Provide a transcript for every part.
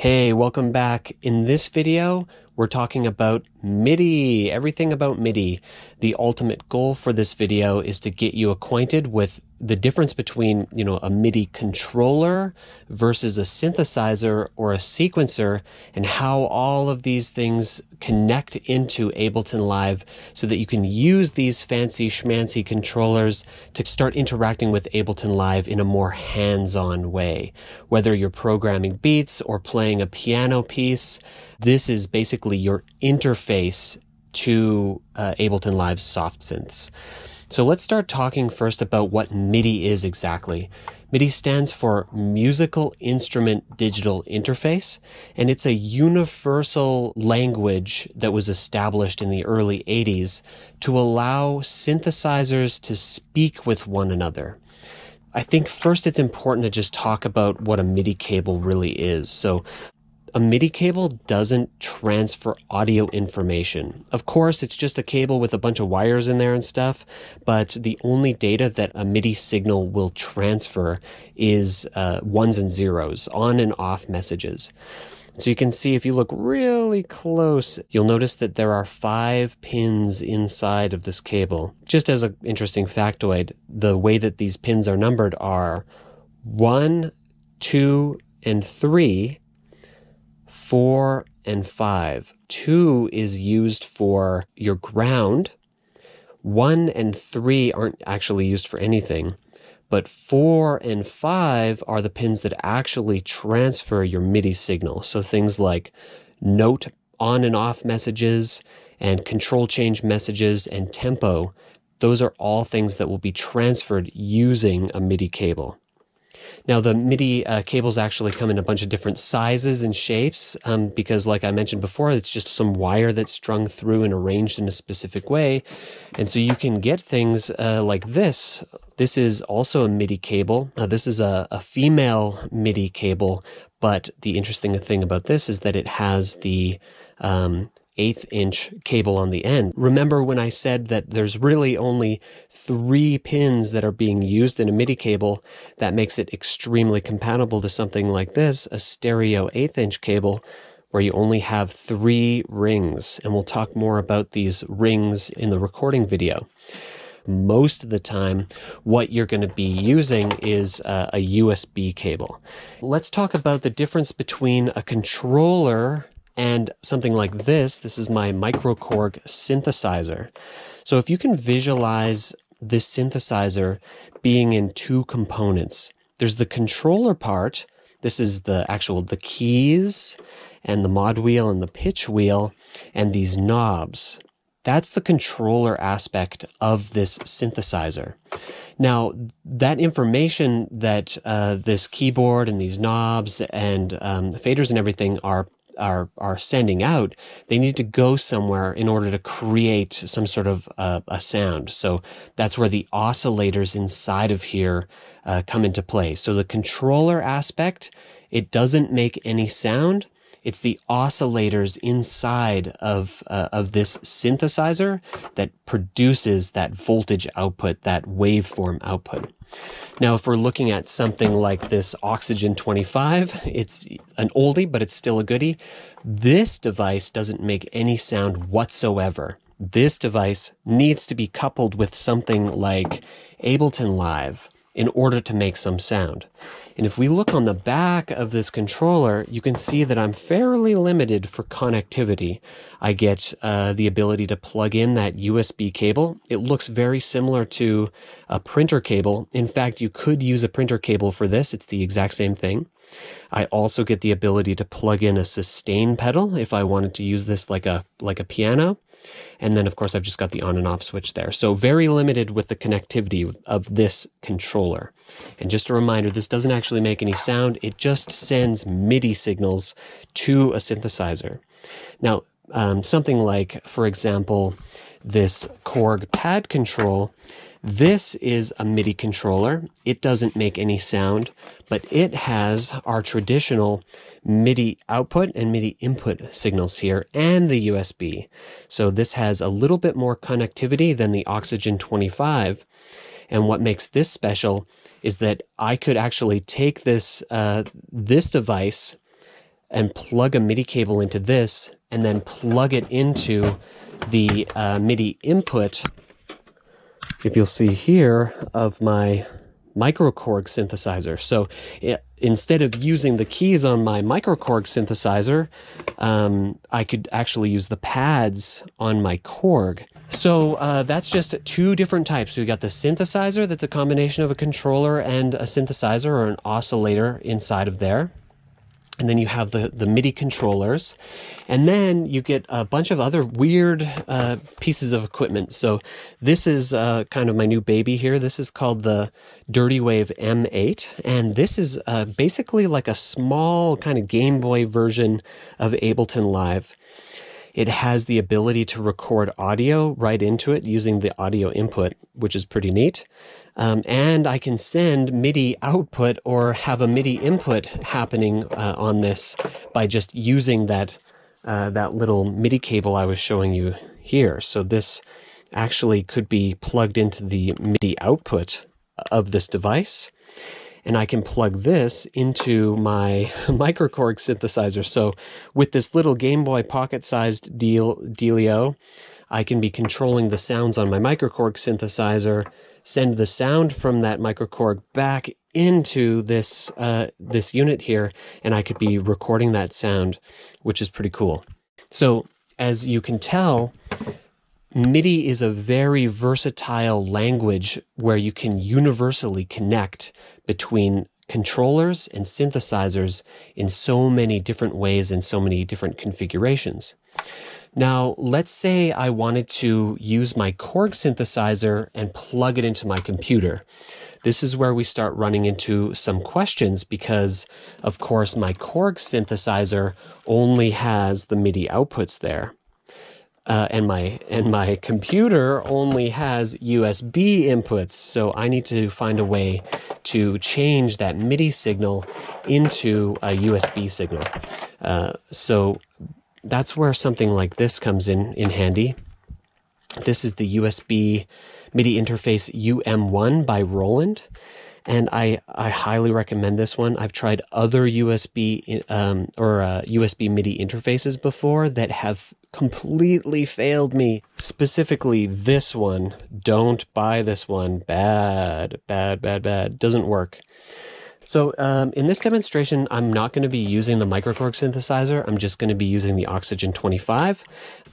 Hey, welcome back. In this video, we're talking about MIDI, everything about MIDI. The ultimate goal for this video is to get you acquainted with the difference between, a MIDI controller versus a synthesizer or a sequencer, and how all of these things connect into Ableton Live so that you can use these fancy schmancy controllers to start interacting with Ableton Live in a more hands-on way. Whether you're programming beats or playing a piano piece, this is basically your interface to Ableton Live's soft synths. So let's start talking first about what MIDI is exactly. MIDI stands for Musical Instrument Digital Interface, and it's a universal language that was established in the early 80s to allow synthesizers to speak with one another. I think first it's important to just talk about what a MIDI cable really is. So a MIDI cable doesn't transfer audio information. Of course, it's just a cable with a bunch of wires in there and stuff, but the only data that a MIDI signal will transfer is ones and zeros, on and off messages. So you can see if you look really close, you'll notice that there are 5 pins inside of this cable. Just as an interesting factoid, the way that these pins are numbered are 1, 2, and 3, 4, and 5. 2 is used for your ground. 1 and 3 aren't actually used for anything, but 4 and 5 are the pins that actually transfer your MIDI signal. So things like note on and off messages and control change messages and tempo, those are all things that will be transferred using a MIDI cable. Now, the MIDI cables actually come in a bunch of different sizes and shapes because, like I mentioned before, it's just some wire that's strung through and arranged in a specific way. And so you can get things like this. This is also a MIDI cable. This is a female MIDI cable, but the interesting thing about this is that it has the 1/8-inch cable on the end. Remember when I said that there's really only 3 pins that are being used in a MIDI cable? That makes it extremely compatible to something like this, a stereo 1/8-inch cable, where you only have 3 rings. And we'll talk more about these rings in the recording video. Most of the time, what you're going to be using is a USB cable. Let's talk about the difference between a controller and something like this. This is my microKORG synthesizer. So if you can visualize this synthesizer being in 2 components, there's the controller part. This is the keys and the mod wheel and the pitch wheel and these knobs. That's the controller aspect of this synthesizer. Now, that information that this keyboard and these knobs and the faders and everything are sending out, they need to go somewhere in order to create some sort of a sound. So that's where the oscillators inside of here come into play. So the controller aspect, it doesn't make any sound. It's the oscillators inside of this synthesizer that produces that voltage output, that waveform output. Now, if we're looking at something like this Oxygen 25, it's an oldie, but it's still a goodie. This device doesn't make any sound whatsoever. This device needs to be coupled with something like Ableton Live in order to make some sound. And if we look on the back of this controller, you can see that I'm fairly limited for connectivity. I get the ability to plug in that USB cable. It looks very similar to a printer cable. In fact, you could use a printer cable for this. It's the exact same thing. I also get the ability to plug in a sustain pedal if I wanted to use this like a piano. And then, of course, I've just got the on and off switch there. So very limited with the connectivity of this controller. And just a reminder, this doesn't actually make any sound. It just sends MIDI signals to a synthesizer. Now, something like, for example, this Korg pad control, this is a MIDI controller. It doesn't make any sound, but it has our traditional MIDI output and MIDI input signals here and the USB. So this has a little bit more connectivity than the Oxygen 25. And what makes this special is that I could actually take this, this device and plug a MIDI cable into this, and then plug it into the MIDI input, if you'll see here, of my microKORG synthesizer. So instead of using the keys on my microKORG synthesizer, I could actually use the pads on my Korg. So that's just two different types. So we got the synthesizer that's a combination of a controller and a synthesizer or an oscillator inside of there. And then you have the MIDI controllers. And then you get a bunch of other weird pieces of equipment. So this is kind of my new baby here. This is called the Dirty Wave M8. And this is basically like a small kind of Game Boy version of Ableton Live. It has the ability to record audio right into it using the audio input, which is pretty neat. And I can send MIDI output or have a MIDI input happening on this by just using that little MIDI cable I was showing you here. So this actually could be plugged into the MIDI output of this device. And I can plug this into my microKORG synthesizer. So with this little Game Boy pocket-sized dealio, I can be controlling the sounds on my microKORG synthesizer, send the sound from that microKORG back into this this unit here, and I could be recording that sound, which is pretty cool. So as you can tell, MIDI is a very versatile language where you can universally connect between controllers and synthesizers in so many different ways and so many different configurations. Now, let's say I wanted to use my Korg synthesizer and plug it into my computer. This is where we start running into some questions because, of course, my Korg synthesizer only has the MIDI outputs there. And my computer only has USB inputs, so I need to find a way to change that MIDI signal into a USB signal. So that's where something like this comes in handy. This is the USB MIDI interface UM1 by Roland. And I highly recommend this one. I've tried other USB USB MIDI interfaces before that have completely failed me. Specifically this one. Don't buy this one. Bad. Doesn't work. So in this demonstration, I'm not going to be using the microKORG synthesizer. I'm just going to be using the Oxygen 25.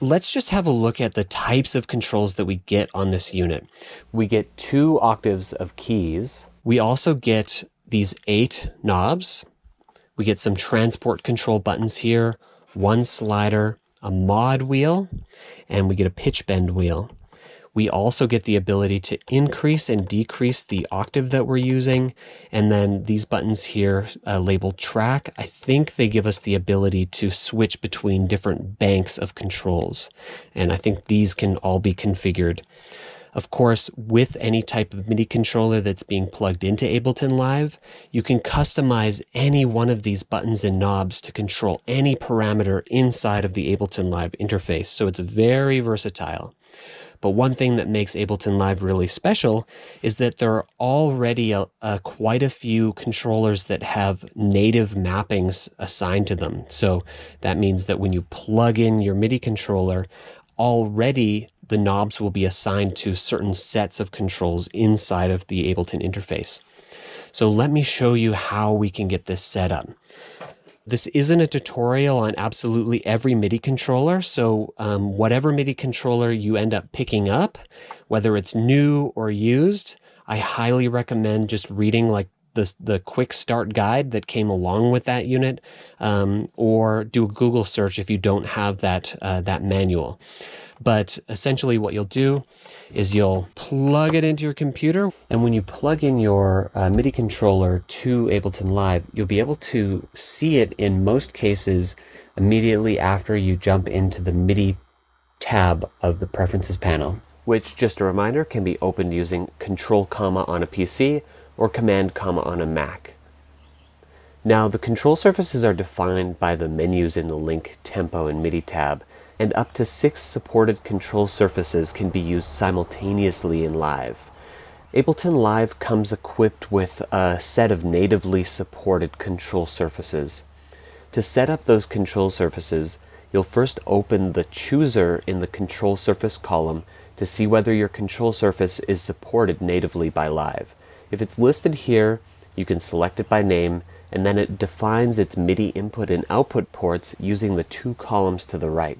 Let's just have a look at the types of controls that we get on this unit. We get 2 octaves of keys. We also get these 8 knobs. We get some transport control buttons here, 1 slider, a mod wheel, and we get a pitch bend wheel. We also get the ability to increase and decrease the octave that we're using. And then these buttons here labeled track, I think they give us the ability to switch between different banks of controls. And I think these can all be configured. Of course, with any type of MIDI controller that's being plugged into Ableton Live, you can customize any one of these buttons and knobs to control any parameter inside of the Ableton Live interface. So it's very versatile. But one thing that makes Ableton Live really special is that there are already quite a few controllers that have native mappings assigned to them. So that means that when you plug in your MIDI controller, already the knobs will be assigned to certain sets of controls inside of the Ableton interface. So let me show you how we can get this set up. This isn't a tutorial on absolutely every MIDI controller, so whatever MIDI controller you end up picking up, whether it's new or used, I highly recommend just reading like the quick start guide that came along with that unit, or do a Google search if you don't have that manual. But essentially what you'll do is you'll plug it into your computer, and when you plug in your MIDI controller to Ableton Live, you'll be able to see it in most cases immediately after you jump into the MIDI tab of the Preferences panel, which, just a reminder, can be opened using Control comma on a PC or Command comma on a Mac. Now, the control surfaces are defined by the menus in the Link, Tempo, and MIDI tab, and up to 6 supported control surfaces can be used simultaneously in Live. Ableton Live comes equipped with a set of natively supported control surfaces. To set up those control surfaces, you'll first open the chooser in the control surface column to see whether your control surface is supported natively by Live. If it's listed here, you can select it by name, and then it defines its MIDI input and output ports using the two columns to the right.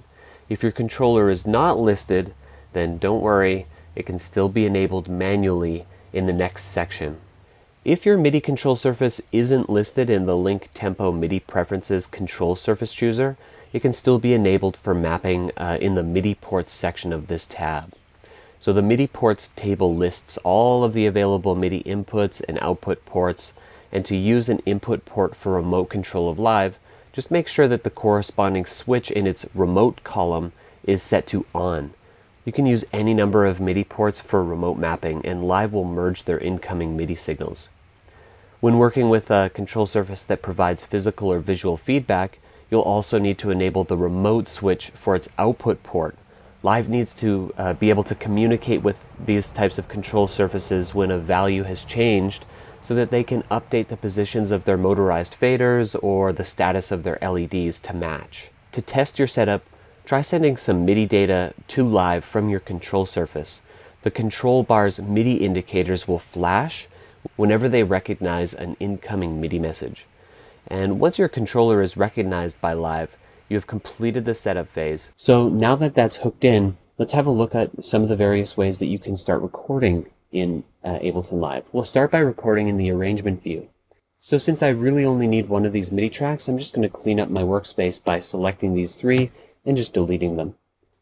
If your controller is not listed, then don't worry, it can still be enabled manually in the next section. If your MIDI control surface isn't listed in the Link Tempo MIDI Preferences control surface chooser, it can still be enabled for mapping in the MIDI ports section of this tab. So the MIDI ports table lists all of the available MIDI inputs and output ports, and to use an input port for remote control of Live, just make sure that the corresponding switch in its remote column is set to on. You can use any number of MIDI ports for remote mapping, and Live will merge their incoming MIDI signals. When working with a control surface that provides physical or visual feedback, you'll also need to enable the remote switch for its output port. Live needs to be able to communicate with these types of control surfaces when a value has changed so that they can update the positions of their motorized faders or the status of their LEDs to match. To test your setup, try sending some MIDI data to Live from your control surface. The control bar's MIDI indicators will flash whenever they recognize an incoming MIDI message. And once your controller is recognized by Live, you have completed the setup phase. So now that that's hooked in, let's have a look at some of the various ways that you can start recording in Ableton Live. We'll start by recording in the arrangement view. So since I really only need one of these MIDI tracks, I'm just going to clean up my workspace by selecting these three and just deleting them.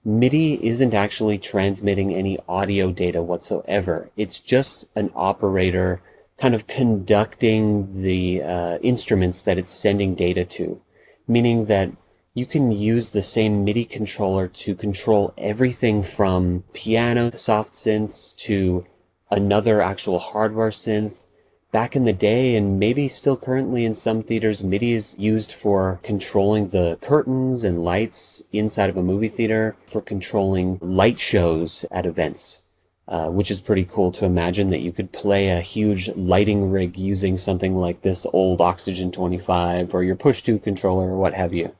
MIDI isn't actually transmitting any audio data whatsoever. It's just an operator kind of conducting the instruments that it's sending data to, meaning that you can use the same MIDI controller to control everything from piano, soft synths, to another actual hardware synth. Back in the day, and maybe still currently in some theaters, MIDI is used for controlling the curtains and lights inside of a movie theater, for controlling light shows at events. Which is pretty cool to imagine that you could play a huge lighting rig using something like this old Oxygen 25 or your push-to controller or what have you.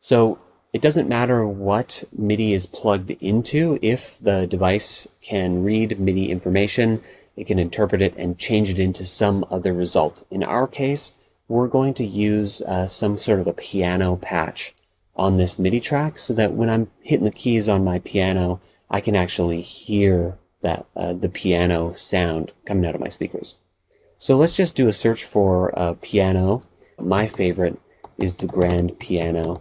So it doesn't matter what MIDI is plugged into. If the device can read MIDI information, it can interpret it and change it into some other result. In our case, we're going to use some sort of a piano patch on this MIDI track so that when I'm hitting the keys on my piano, I can actually hear that the piano sound coming out of my speakers. So let's just do a search for piano. My favorite is the grand piano.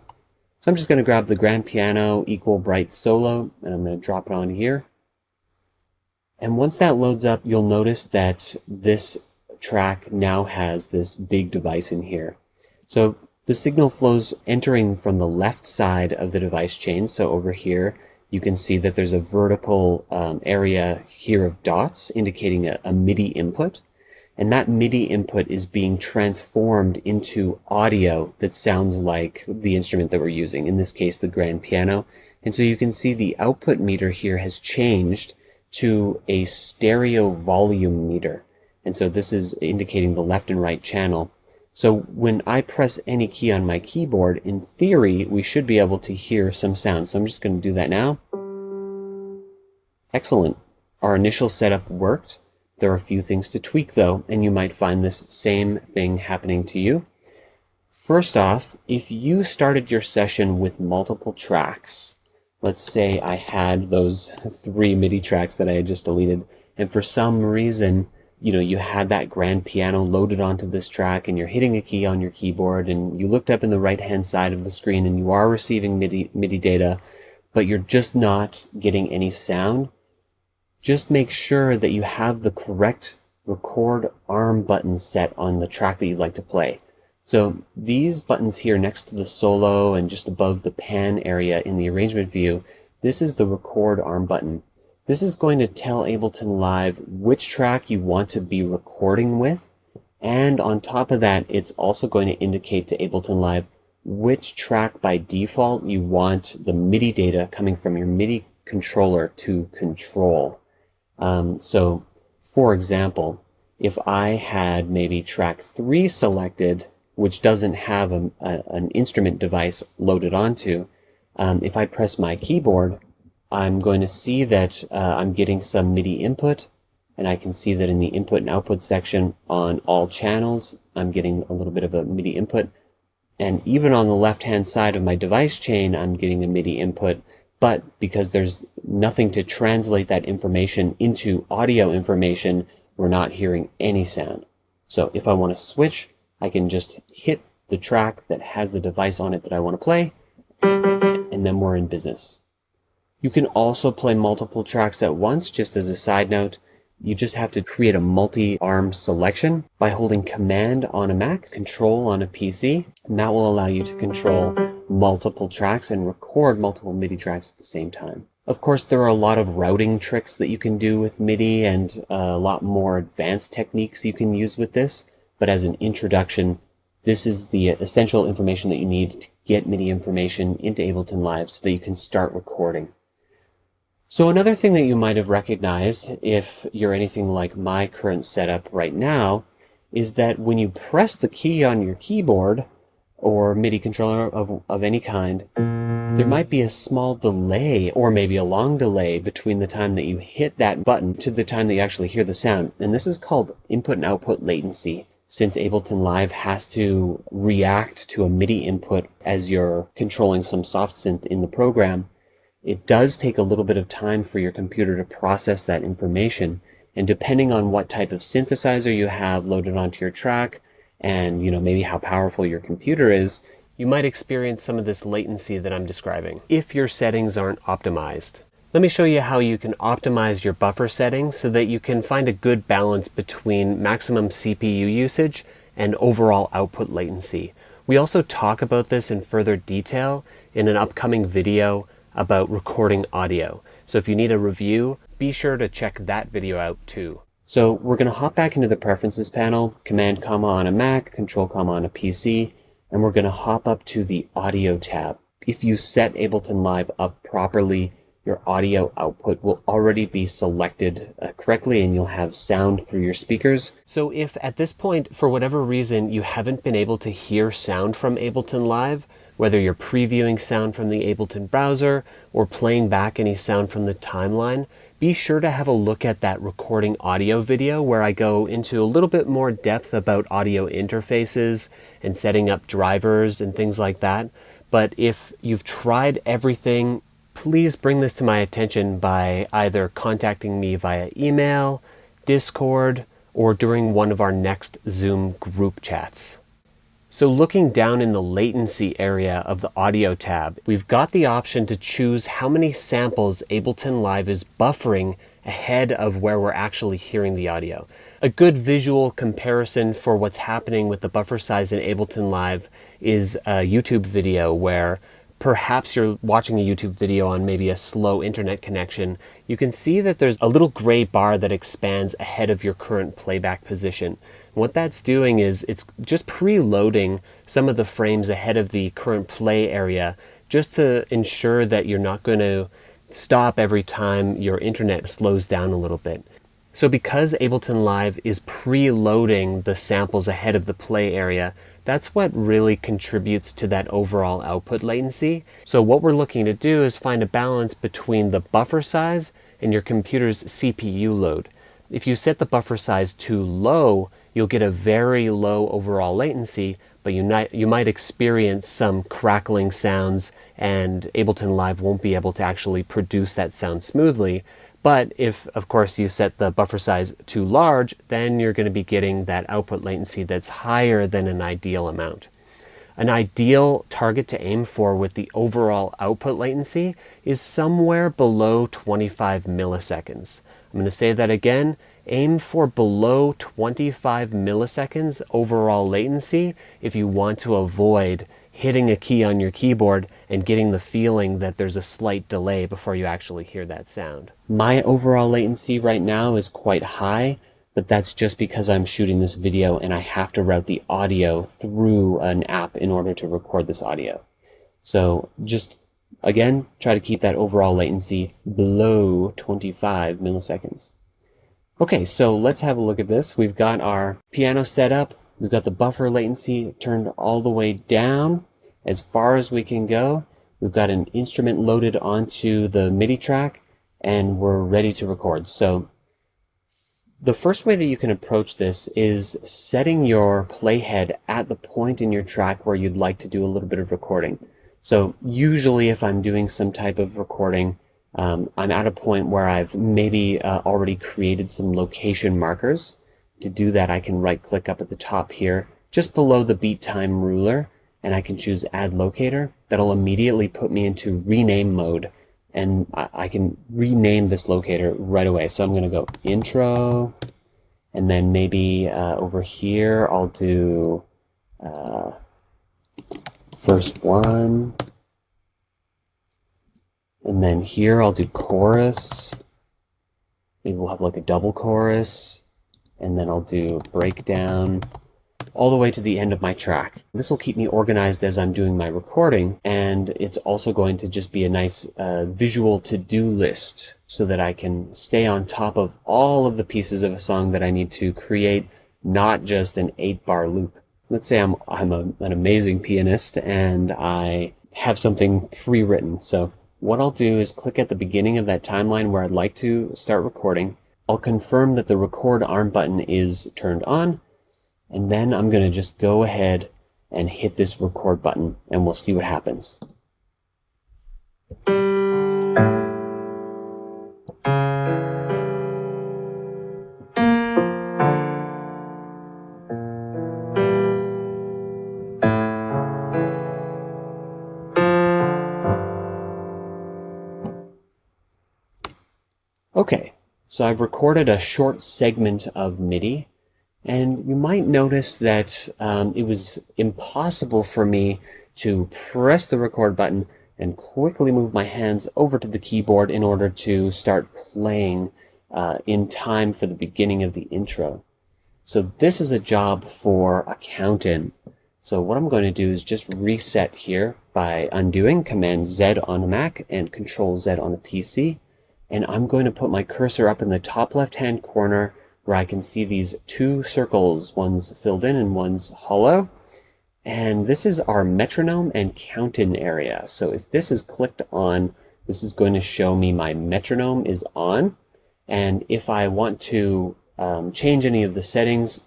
So I'm just going to grab the grand piano equal bright solo, and I'm going to drop it on here. And once that loads up, you'll notice that this track now has this big device in here. So the signal flows entering from the left side of the device chain. So over here, you can see that there's a vertical area here of dots indicating a MIDI input. And that MIDI input is being transformed into audio that sounds like the instrument that we're using, in this case, the grand piano. And so you can see the output meter here has changed to a stereo volume meter. And so this is indicating the left and right channel. So when I press any key on my keyboard, in theory, we should be able to hear some sound. So I'm just going to do that now. Excellent. Our initial setup worked. There are a few things to tweak though, and you might find this same thing happening to you. First off, if you started your session with multiple tracks, let's say I had those 3 MIDI tracks that I had just deleted, and for some reason, you had that grand piano loaded onto this track and you're hitting a key on your keyboard and you looked up in the right-hand side of the screen and you are receiving MIDI data, but you're just not getting any sound. Just make sure that you have the correct record arm button set on the track that you'd like to play. So these buttons here next to the solo and just above the pan area in the arrangement view, this is the record arm button. This is going to tell Ableton Live which track you want to be recording with, and on top of that, it's also going to indicate to Ableton Live which track by default you want the MIDI data coming from your MIDI controller to control. So, for example, if I had maybe track 3 selected which doesn't have an instrument device loaded onto, if I press my keyboard, I'm going to see that I'm getting some MIDI input, and I can see that in the input and output section on all channels, I'm getting a little bit of a MIDI input. And even on the left-hand side of my device chain, I'm getting a MIDI input, but because there's nothing to translate that information into audio information, we're not hearing any sound. So if I want to switch, I can just hit the track that has the device on it that I want to play, and then we're in business. You can also play multiple tracks at once. Just as a side note, you just have to create a multi-arm selection by holding Command on a Mac, Control on a PC, and that will allow you to control multiple tracks and record multiple MIDI tracks at the same time. Of course, there are a lot of routing tricks that you can do with MIDI and a lot more advanced techniques you can use with this, but as an introduction, this is the essential information that you need to get MIDI information into Ableton Live so that you can start recording. So another thing that you might have recognized, if you're anything like my current setup right now, is that when you press the key on your keyboard or MIDI controller of any kind, there might be a small delay or maybe a long delay between the time that you hit that button to the time that you actually hear the sound. And this is called input and output latency, since Ableton Live has to react to a MIDI input as you're controlling some soft synth in the program. It does take a little bit of time for your computer to process that information. And depending on what type of synthesizer you have loaded onto your track and maybe how powerful your computer is, you might experience some of this latency that I'm describing if your settings aren't optimized. Let me show you how you can optimize your buffer settings so that you can find a good balance between maximum CPU usage and overall output latency. We also talk about this in further detail in an upcoming video about recording audio. So if you need a review, be sure to check that video out too. So we're going to hop back into the preferences panel, Command comma on a Mac, Control comma on a PC, and we're going to hop up to the audio tab. If you set Ableton Live up properly, your audio output will already be selected correctly and you'll have sound through your speakers. So if at this point, for whatever reason, you haven't been able to hear sound from Ableton Live, whether you're previewing sound from the Ableton browser or playing back any sound from the timeline, be sure to have a look at that recording audio video where I go into a little bit more depth about audio interfaces and setting up drivers and things like that. But if you've tried everything, please bring this to my attention by either contacting me via email, Discord, or during one of our next Zoom group chats. So looking down in the latency area of the audio tab, we've got the option to choose how many samples Ableton Live is buffering ahead of where we're actually hearing the audio. A good visual comparison for what's happening with the buffer size in Ableton Live is a YouTube video where perhaps you're watching a YouTube video on maybe a slow internet connection. You can see that there's a little gray bar that expands ahead of your current playback position. And what that's doing is it's just preloading some of the frames ahead of the current play area just to ensure that you're not going to stop every time your internet slows down a little bit. So because Ableton Live is preloading the samples ahead of the play area, that's what really contributes to that overall output latency. So what we're looking to do is find a balance between the buffer size and your computer's CPU load. If you set the buffer size too low, you'll get a very low overall latency, but you might experience some crackling sounds and Ableton Live won't be able to actually produce that sound smoothly. But if, of course, you set the buffer size too large, then you're going to be getting that output latency that's higher than an ideal amount. An ideal target to aim for with the overall output latency is somewhere below 25 milliseconds. I'm going to say that again. Aim for below 25 milliseconds overall latency if you want to avoid hitting a key on your keyboard and getting the feeling that there's a slight delay before you actually hear that sound. My overall latency right now is quite high, but that's just because I'm shooting this video and I have to route the audio through an app in order to record this audio. So just, again, try to keep that overall latency below 25 milliseconds. Okay, so let's have a look at this. We've got our piano set up. We've got the buffer latency turned all the way down as far as we can go. We've got an instrument loaded onto the MIDI track, and we're ready to record. So the first way that you can approach this is setting your playhead at the point in your track where you'd like to do a little bit of recording. So usually if I'm doing some type of recording, I'm at a point where I've maybe already created some location markers. To do that, I can right-click up at the top here, just below the beat time ruler, and I can choose Add Locator. That'll immediately put me into rename mode, and I can rename this locator right away. So I'm going to go intro, and then maybe over here I'll do first one, and then here I'll do chorus. Maybe we'll have like a double chorus, and then I'll do breakdown all the way to the end of my track. This will keep me organized as I'm doing my recording, and it's also going to just be a nice visual to-do list so that I can stay on top of all of the pieces of a song that I need to create, not just an 8-bar loop. Let's say I'm an amazing pianist and I have something pre-written. So what I'll do is click at the beginning of that timeline where I'd like to start recording. I'll confirm that the record arm button is turned on, and then I'm going to just go ahead and hit this record button, and we'll see what happens. Okay, so I've recorded a short segment of MIDI, and you might notice that it was impossible for me to press the record button and quickly move my hands over to the keyboard in order to start playing in time for the beginning of the intro. So this is a job for a count-in. So what I'm going to do is just reset here by undoing Command Z on a Mac and Control Z on a PC. And I'm going to put my cursor up in the top left-hand corner where I can see these two circles, one's filled in and one's hollow. And this is our metronome and count-in area. So if this is clicked on, this is going to show me my metronome is on. And if I want to change any of the settings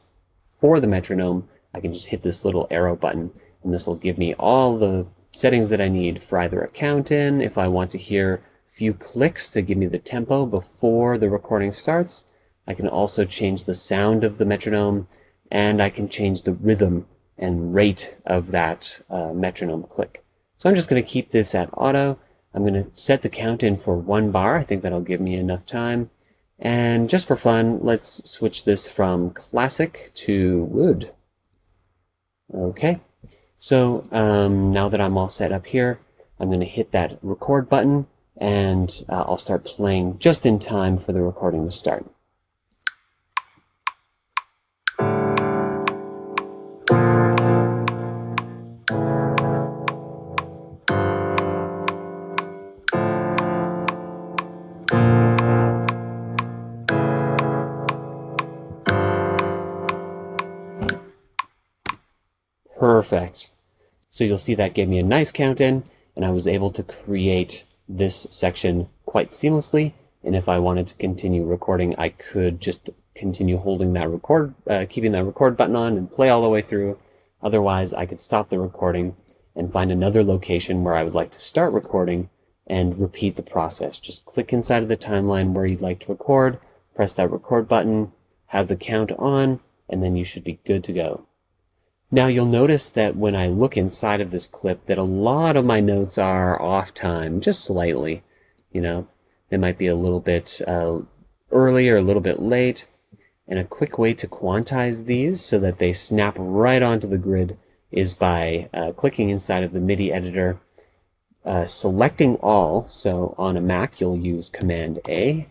for the metronome, I can just hit this little arrow button, and this will give me all the settings that I need for either a count-in, if I want to hear a few clicks to give me the tempo before the recording starts. I can also change the sound of the metronome, and I can change the rhythm and rate of that metronome click. So I'm just going to keep this at auto. I'm going to set the count in for 1 bar. I think that'll give me enough time. And just for fun, let's switch this from classic to wood. Okay, so now that I'm all set up here, I'm going to hit that record button, and I'll start playing just in time for the recording to start. Perfect. So you'll see that gave me a nice count in, and I was able to create this section quite seamlessly. And if I wanted to continue recording, I could just continue holding that record, keeping that record button on and play all the way through. Otherwise, I could stop the recording and find another location where I would like to start recording and repeat the process. Just click inside of the timeline where you'd like to record, press that record button, have the count on, and then you should be good to go. Now you'll notice that when I look inside of this clip that a lot of my notes are off time, just slightly. You know, they might be a little bit early or a little bit late. And a quick way to quantize these so that they snap right onto the grid is by clicking inside of the MIDI editor, selecting all. So on a Mac you'll use Command A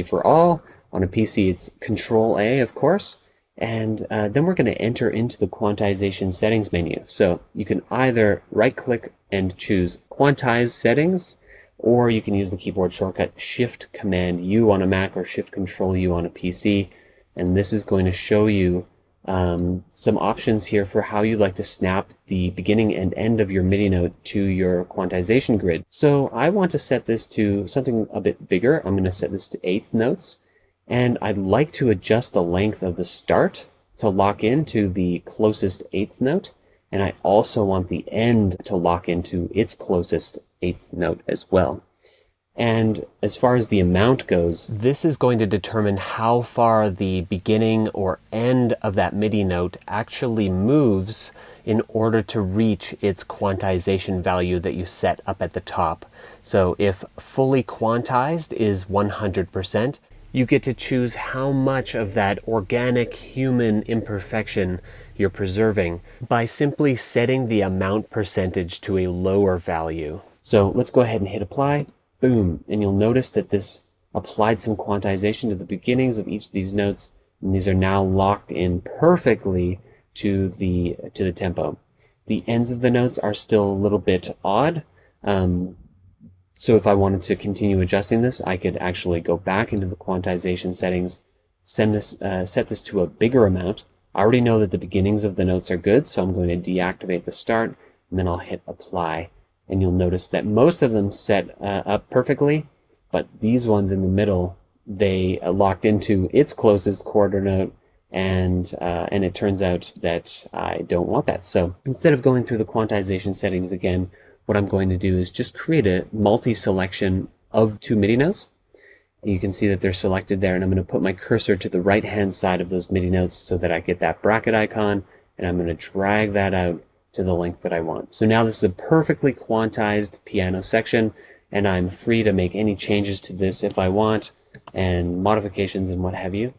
for all. On a PC it's Control A, of course. And then we're going to enter into the quantization settings menu. So you can either right click and choose quantize settings, or you can use the keyboard shortcut Shift Command U on a Mac or Shift Control U on a PC. And this is going to show you some options here for how you'd like to snap the beginning and end of your MIDI note to your quantization grid. So I want to set this to something a bit bigger. I'm going to set this to eighth notes, and I'd like to adjust the length of the start to lock into the closest eighth note, and I also want the end to lock into its closest eighth note as well. And as far as the amount goes, this is going to determine how far the beginning or end of that MIDI note actually moves in order to reach its quantization value that you set up at the top. So if fully quantized is 100%, you get to choose how much of that organic human imperfection you're preserving by simply setting the amount percentage to a lower value. So let's go ahead and hit apply. Boom, and you'll notice that this applied some quantization to the beginnings of each of these notes, and these are now locked in perfectly to the tempo. The ends of the notes are still a little bit odd, so if I wanted to continue adjusting this, I could actually go back into the quantization settings, set this to a bigger amount. I already know that the beginnings of the notes are good, so I'm going to deactivate the start, and then I'll hit apply. And you'll notice that most of them set up perfectly, but these ones in the middle, they locked into its closest quarter note, and it turns out that I don't want that. So instead of going through the quantization settings again, what I'm going to do is just create a multi-selection of two MIDI notes. You can see that they're selected there, and I'm going to put my cursor to the right-hand side of those MIDI notes so that I get that bracket icon, and I'm going to drag that out to the length that I want. So now this is a perfectly quantized piano section, and I'm free to make any changes to this if I want, and modifications and what have you.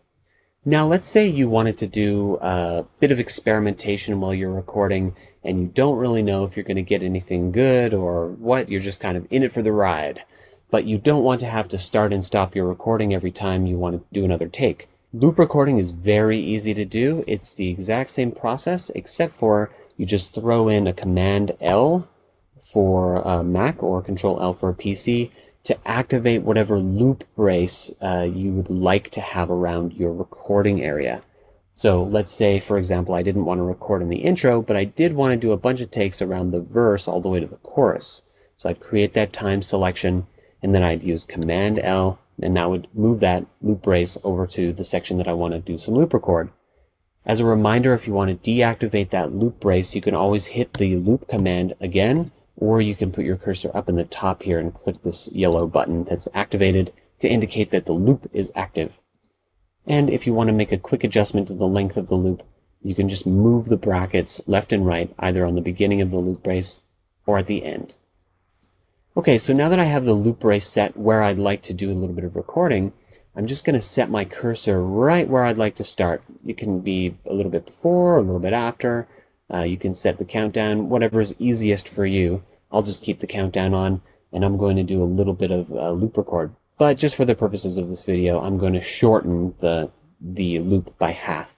Now let's say you wanted to do a bit of experimentation while you're recording, and you don't really know if you're going to get anything good or what, you're just kind of in it for the ride. But you don't want to have to start and stop your recording every time you want to do another take. Loop recording is very easy to do. It's the exact same process, except for you just throw in a Command L for Mac or Control L for a PC to activate whatever loop brace you would like to have around your recording area. So let's say, for example, I didn't want to record in the intro, but I did want to do a bunch of takes around the verse all the way to the chorus. So I'd create that time selection, and then I'd use Command L, and that would move that loop brace over to the section that I want to do some loop record. As a reminder, if you want to deactivate that loop brace, you can always hit the loop command again, or you can put your cursor up in the top here and click this yellow button that's activated to indicate that the loop is active. And if you want to make a quick adjustment to the length of the loop, you can just move the brackets left and right, either on the beginning of the loop brace or at the end. Okay, so now that I have the loop brace set where I'd like to do a little bit of recording, I'm just going to set my cursor right where I'd like to start. It can be a little bit before, a little bit after. You can set the countdown, whatever is easiest for you. I'll just keep the countdown on, and I'm going to do a little bit of loop record. But just for the purposes of this video, I'm going to shorten the loop by half.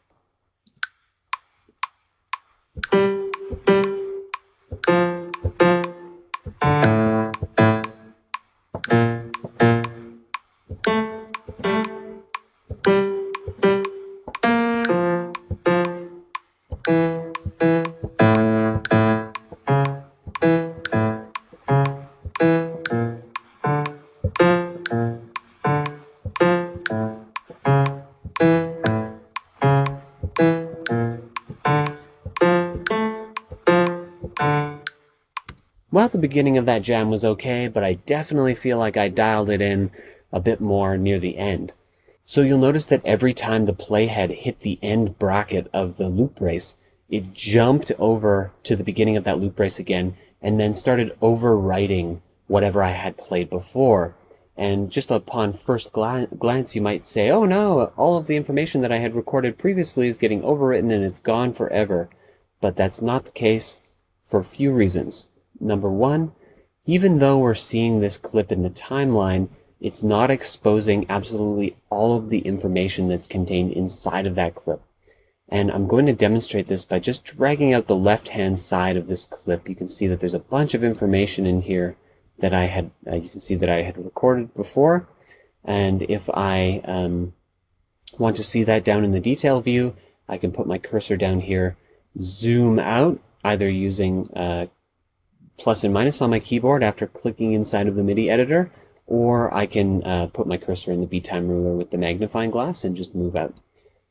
Well, the beginning of that jam was okay, but I definitely feel like I dialed it in a bit more near the end. So you'll notice that every time the playhead hit the end bracket of the loop brace, it jumped over to the beginning of that loop brace again, and then started overwriting whatever I had played before. And just upon first glance, you might say, oh no, all of the information that I had recorded previously is getting overwritten and it's gone forever. But that's not the case for a few reasons. Number one, even though we're seeing this clip in the timeline, it's not exposing absolutely all of the information that's contained inside of that clip. And I'm going to demonstrate this by just dragging out the left-hand side of this clip. You can see that there's a bunch of information in here that I had, you can see that I had recorded before. And if I want to see that down in the detail view, I can put my cursor down here, zoom out, either using plus and minus on my keyboard after clicking inside of the MIDI editor, or I can put my cursor in the B-time ruler with the magnifying glass and just move out.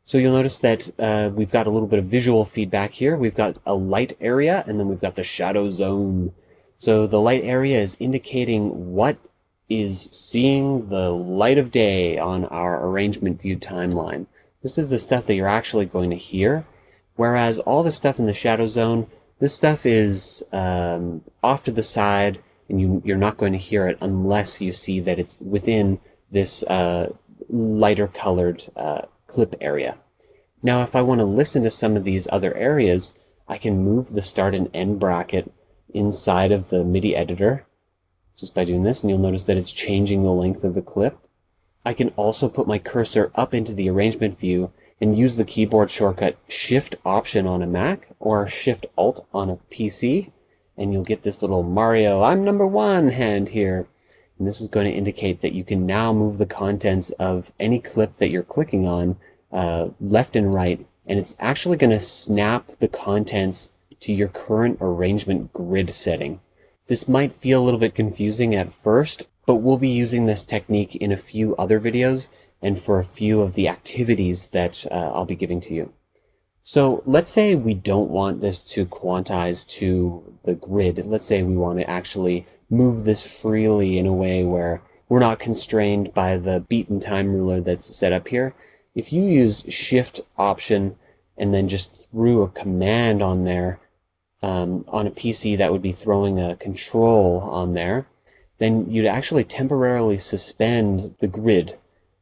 So you'll notice that we've got a little bit of visual feedback here. We've got a light area, and then we've got the shadow zone. So the light area is indicating what is seeing the light of day on our arrangement view timeline. This is the stuff that you're actually going to hear, whereas all the stuff in the shadow zone, this stuff is off to the side, and you're not going to hear it unless you see that it's within this lighter colored clip area. Now, if I want to listen to some of these other areas, I can move the start and end bracket inside of the MIDI editor just by doing this, and you'll notice that it's changing the length of the clip. I can also put my cursor up into the arrangement view and use the keyboard shortcut Shift Option on a Mac or Shift Alt on a PC, and you'll get this little Mario I'm number one hand here. And this is going to indicate that you can now move the contents of any clip that you're clicking on left and right, and it's actually going to snap the contents to your current arrangement grid setting. This might feel a little bit confusing at first, but we'll be using this technique in a few other videos and for a few of the activities that I'll be giving to you. So let's say we don't want this to quantize to the grid. Let's say we want to actually move this freely in a way where we're not constrained by the beat and time ruler that's set up here. If you use Shift Option and then just threw a command on there, on a PC that would be throwing a control on there, then you'd actually temporarily suspend the grid,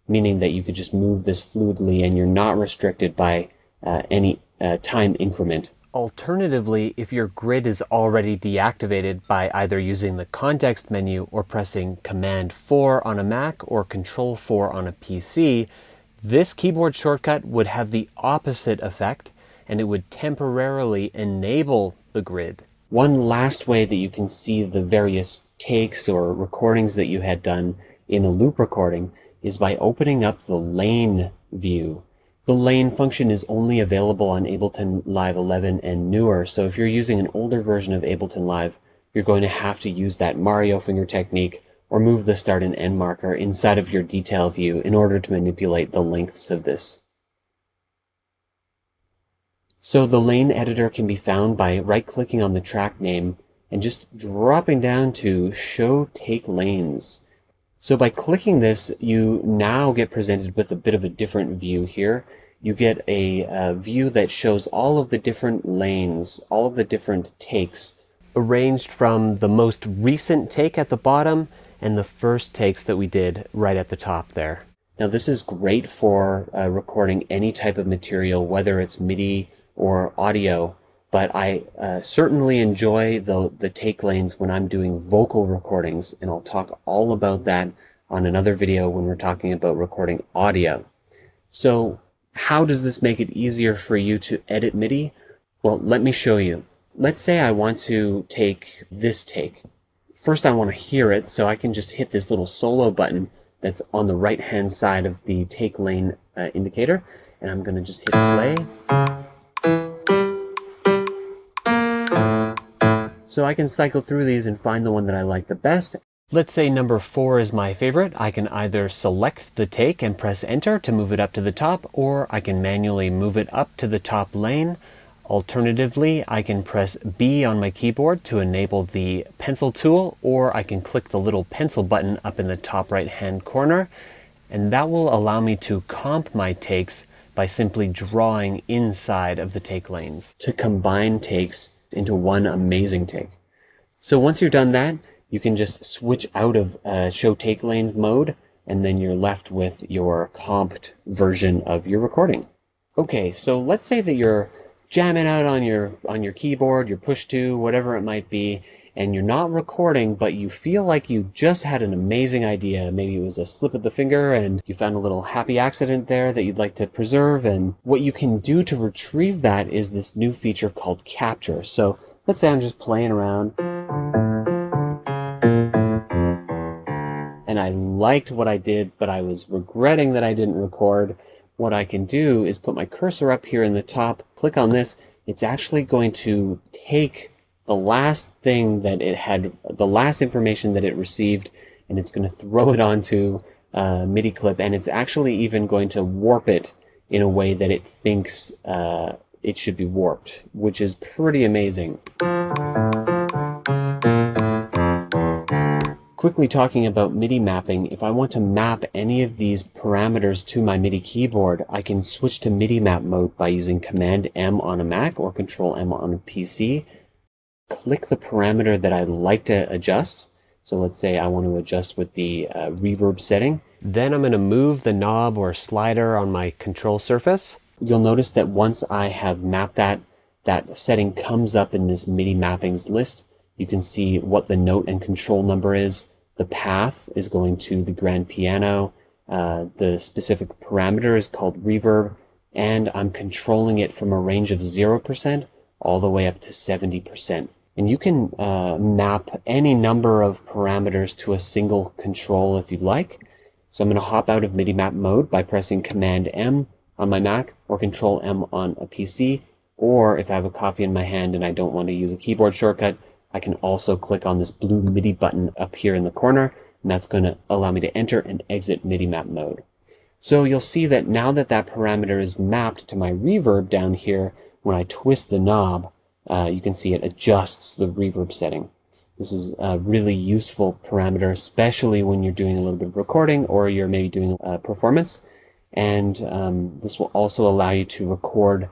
meaning that you could just move this fluidly and you're not restricted by any time increment. Alternatively, if your grid is already deactivated by either using the context menu or pressing Command 4 on a Mac or Control 4 on a PC, this keyboard shortcut would have the opposite effect, and it would temporarily enable the grid. One last way that you can see the various takes or recordings that you had done in a loop recording is by opening up the lane view. The lane function is only available on Ableton Live 11 and newer, so if you're using an older version of Ableton Live, you're going to have to use that Mario finger technique or move the start and end marker inside of your detail view in order to manipulate the lengths of this. So the lane editor can be found by right-clicking on the track name and just dropping down to Show Take Lanes. So by clicking this, you now get presented with a bit of a different view here. You get a view that shows all of the different lanes, all of the different takes, arranged from the most recent take at the bottom and the first takes that we did right at the top there. Now this is great for recording any type of material, whether it's MIDI or audio, but I certainly enjoy the take lanes when I'm doing vocal recordings, and I'll talk all about that on another video when we're talking about recording audio. So how does this make it easier for you to edit MIDI? Well, let me show you. Let's say I want to take this take. First I want to hear it, so I can just hit this little solo button that's on the right hand side of the take lane indicator, and I'm going to just hit play. So I can cycle through these and find the one that I like the best. Let's say number 4 is my favorite. I can either select the take and press enter to move it up to the top, or I can manually move it up to the top lane. Alternatively, I can press B on my keyboard to enable the pencil tool, or I can click the little pencil button up in the top right hand corner, and that will allow me to comp my takes by simply drawing inside of the take lanes to combine takes into one amazing take. So once you're done that, you can just switch out of show take lanes mode, and then you're left with your comped version of your recording. Okay, so let's say that you're jamming out on your keyboard, your push to, whatever it might be, and you're not recording, but you feel like you just had an amazing idea. Maybe it was a slip of the finger and you found a little happy accident there that you'd like to preserve, and what you can do to retrieve that is this new feature called capture. So let's say I'm just playing around and I liked what I did, but I was regretting that I didn't record. what I can do is put my cursor up here in the top, click on this. It's actually going to take the last thing that it had, the last information that it received, and it's going to throw it onto a MIDI clip, and it's actually even going to warp it in a way that it thinks it should be warped, which is pretty amazing. Quickly talking about MIDI mapping, if I want to map any of these parameters to my MIDI keyboard, I can switch to MIDI map mode by using Command M on a Mac or Control M on a PC. Click the parameter that I'd like to adjust. So let's say I want to adjust with the reverb setting. Then I'm going to move the knob or slider on my control surface. You'll notice that once I have mapped that setting comes up in this MIDI mappings list. You can see what the note and control number is. The path is going to the grand piano. The specific parameter is called reverb, and I'm controlling it from a range of 0% all the way up to 70%. And you can map any number of parameters to a single control if you'd like. So I'm going to hop out of MIDI map mode by pressing Command M on my Mac or Control M on a PC. Or if I have a coffee in my hand and I don't want to use a keyboard shortcut, I can also click on this blue MIDI button up here in the corner, and that's going to allow me to enter and exit MIDI map mode. So you'll see that now that that parameter is mapped to my reverb down here, when I twist the knob, you can see it adjusts the reverb setting. This is a really useful parameter, especially when you're doing a little bit of recording or you're maybe doing a performance. And this will also allow you to record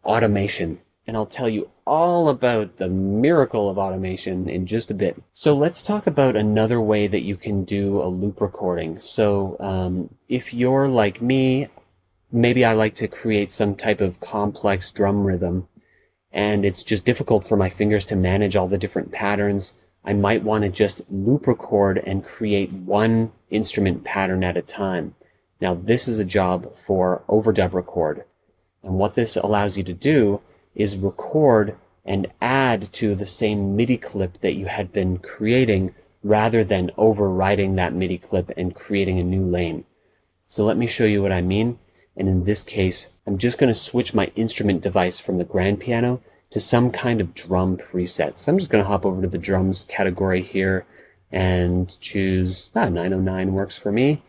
automation. And I'll tell you all about the miracle of automation in just a bit. So let's talk about another way that you can do a loop recording. So if you're like me, maybe I like to create some type of complex drum rhythm, and it's just difficult for my fingers to manage all the different patterns. I might want to just loop record and create one instrument pattern at a time. Now this is a job for Overdub Record. And what this allows you to do is record and add to the same MIDI clip that you had been creating rather than overwriting that MIDI clip and creating a new lane. So let me show you what I mean. And in this case, I'm just going to switch my instrument device from the grand piano to some kind of drum preset. So I'm just going to hop over to the drums category here and choose 909 works for me.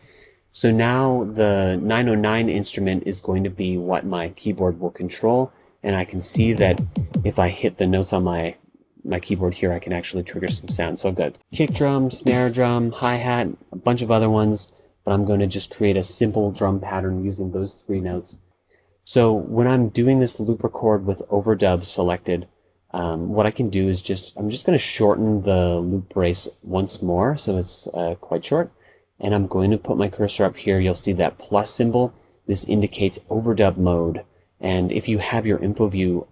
So now the 909 instrument is going to be what my keyboard will control. And I can see that if I hit the notes on my keyboard here, I can actually trigger some sound. So I've got kick drum, snare drum, hi-hat, a bunch of other ones, but I'm going to just create a simple drum pattern using those three notes. So when I'm doing this loop record with Overdub selected, what I can do is I'm just going to shorten the loop brace once more, so it's quite short. And I'm going to put my cursor up here. You'll see that plus symbol. This indicates Overdub mode. And if you have your info view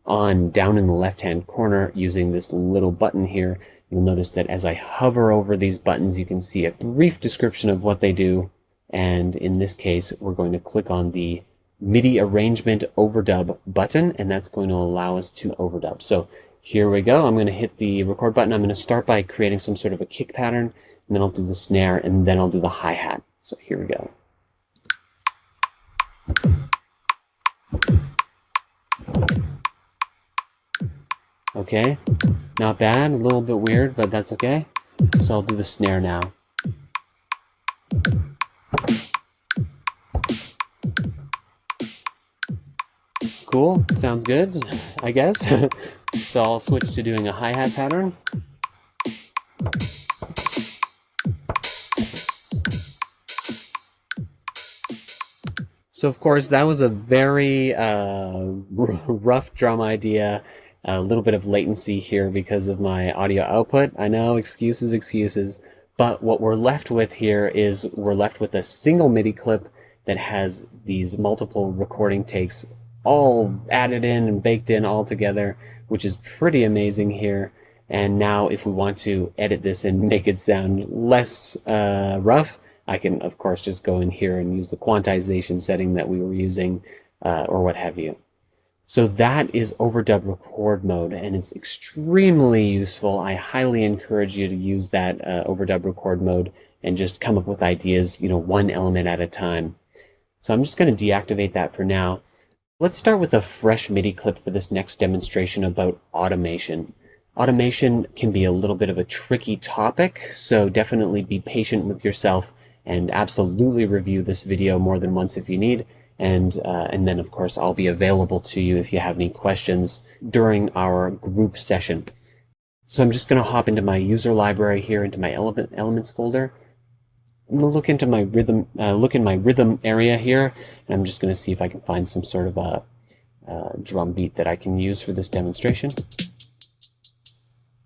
on down in the left-hand corner using this little button here, you'll notice that as I hover over these buttons, you can see a brief description of what they do. And in this case, we're going to click on the MIDI arrangement overdub button, and that's going to allow us to overdub. So here we go. I'm going to hit the record button. I'm going to start by creating some sort of a kick pattern, and then I'll do the snare, and then I'll do the hi-hat. So here we go. Okay, not bad, a little bit weird, but that's okay. So I'll do the snare now. Cool, sounds good, I guess. So I'll switch to doing a hi-hat pattern. So of course that was a very rough drum idea. A little bit of latency here because of my audio output. I know, excuses. But what we're left with here is we're left with a single MIDI clip that has these multiple recording takes all added in and baked in all together, which is pretty amazing here. And now if we want to edit this and make it sound less rough, I can of course just go in here and use the quantization setting that we were using or what have you. So that is Overdub record mode, and it's extremely useful. I highly encourage you to use that Overdub record mode and just come up with ideas, one element at a time. So I'm just going to deactivate that for now. Let's start with a fresh MIDI clip for this next demonstration about automation. Automation can be a little bit of a tricky topic, so definitely be patient with yourself and absolutely review this video more than once if you need. And then, of course, I'll be available to you if you have any questions during our group session. So I'm just going to hop into my user library here, into my elements folder. I'm going to look into my rhythm, look in my rhythm area here, and I'm just going to see if I can find some sort of a drum beat that I can use for this demonstration.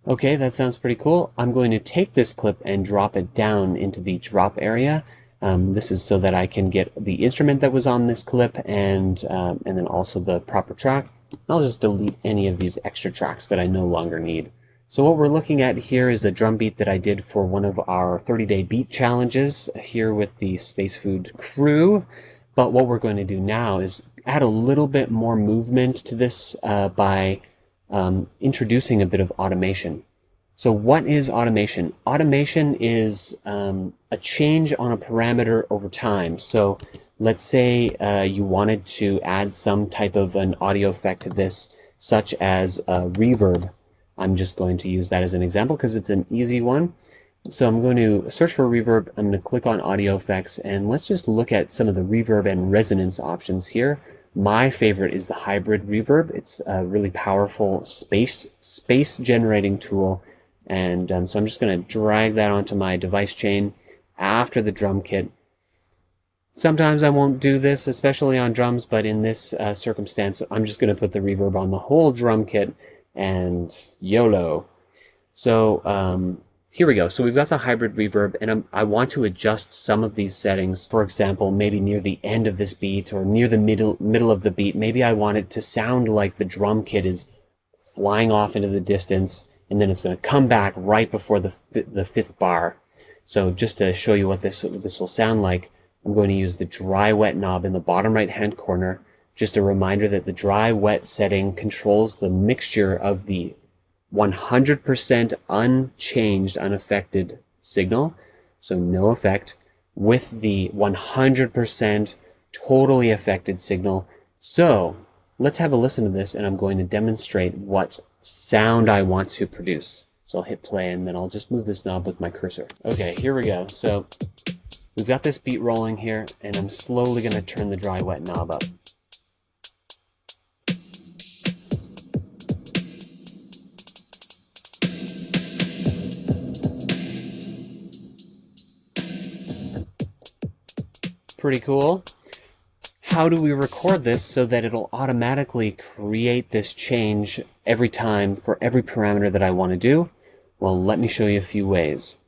Okay, that sounds pretty cool. I'm going to take this clip and drop it down into the drop area. This is so that I can get the instrument that was on this clip and then also the proper track. I'll just delete any of these extra tracks that I no longer need. So what we're looking at here is a drum beat that I did for one of our 30-day beat challenges here with the Space Food crew. But what we're going to do now is add a little bit more movement to this by introducing a bit of automation. So what is automation? Automation is a change on a parameter over time. So let's say you wanted to add some type of an audio effect to this, such as reverb. I'm just going to use that as an example because it's an easy one. So I'm going to search for reverb. I'm going to click on audio effects, and let's just look at some of the reverb and resonance options here. My favorite is the hybrid reverb. It's a really powerful space generating tool. And so I'm just going to drag that onto my device chain after the drum kit. Sometimes I won't do this, especially on drums, but in this circumstance, I'm just going to put the reverb on the whole drum kit and YOLO. So here we go. So we've got the hybrid reverb, and I want to adjust some of these settings. For example, maybe near the end of this beat or near the middle of the beat, maybe I want it to sound like the drum kit is flying off into the distance, and then it's going to come back right before the fifth bar. So just to show you what this will sound like, I'm going to use the dry wet knob in the bottom right hand corner. Just a reminder that the dry wet setting controls the mixture of the 100% unchanged, unaffected signal, so no effect, with the 100% totally affected signal. So let's have a listen to this, and I'm going to demonstrate what sound I want to produce. So I'll hit play, and then I'll just move this knob with my cursor. Okay, here we go. So we've got this beat rolling here, and I'm slowly going to turn the dry wet knob up. Pretty cool. How do we record this so that it'll automatically create this change every time for every parameter that I want to do? Well, let me show you a few ways.